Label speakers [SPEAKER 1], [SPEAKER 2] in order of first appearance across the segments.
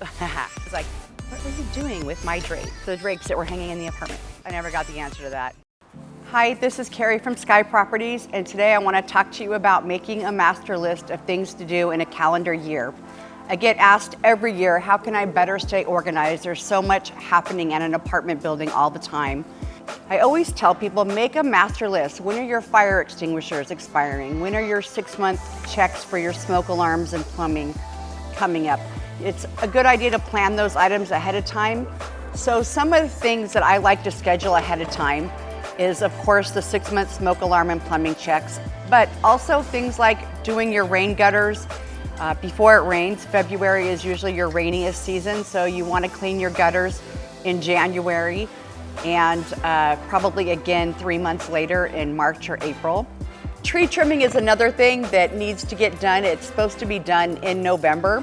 [SPEAKER 1] It's like, what were you doing with my drapes? The drapes that were hanging in the apartment. I never got the answer to that. Hi, this is Kari from Sky Properties, and today I want to talk to you about making a master list of things to do in a calendar year. I get asked every year, how can I better stay organized? There's so much happening at an apartment building all the time. I always tell people, make a master list. When are your fire extinguishers expiring? When are your 6-month checks for your smoke alarms and plumbing coming up? It's a good idea to plan those items ahead of time. So some of the things that I like to schedule ahead of time is, of course, the 6-month smoke alarm and plumbing checks, but also things like doing your rain gutters before it rains. February is usually your rainiest season, so you want to clean your gutters in January and probably again 3 months later in March or April. Tree trimming is another thing that needs to get done. It's supposed to be done in November,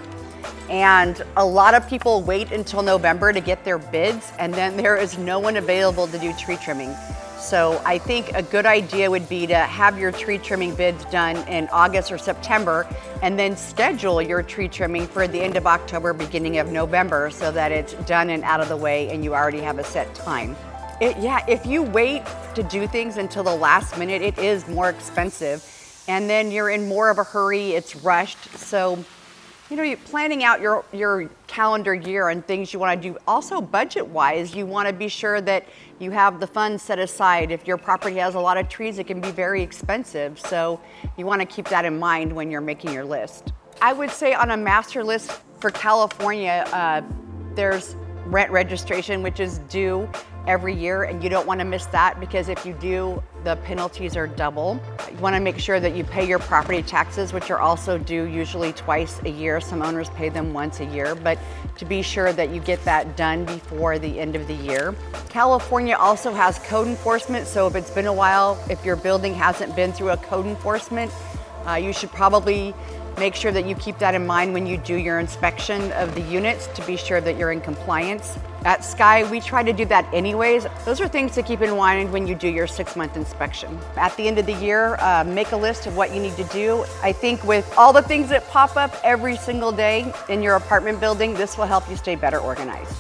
[SPEAKER 1] and a lot of people wait until November to get their bids, and then there is no one available to do tree trimming. So I think a good idea would be to have your tree trimming bids done in August or September, and then schedule your tree trimming for the end of October, beginning of November, so that it's done and out of the way and you already have a set time. If you wait to do things until the last minute, it is more expensive, and then you're in more of a hurry, it's rushed. So, you know, you're planning out your calendar year and things you want to do. Also, budget-wise, you want to be sure that you have the funds set aside. If your property has a lot of trees, it can be very expensive. So you want to keep that in mind when you're making your list. I would say on a master list for California, there's rent registration, which is due every year, and you don't want to miss that, because if you do, the penalties are double. You want to make sure that you pay your property taxes, which are also due usually twice a year. Some owners pay them once a year, but to be sure that you get that done before the end of the year. California also has code enforcement, so if it's been a while, if your building hasn't been through a code enforcement, you should probably make sure that you keep that in mind when you do your inspection of the units, to be sure that you're in compliance. At Sky, we try to do that anyways. Those are things to keep in mind when you do your 6-month inspection. At the end of the year, make a list of what you need to do. I think with all the things that pop up every single day in your apartment building, this will help you stay better organized.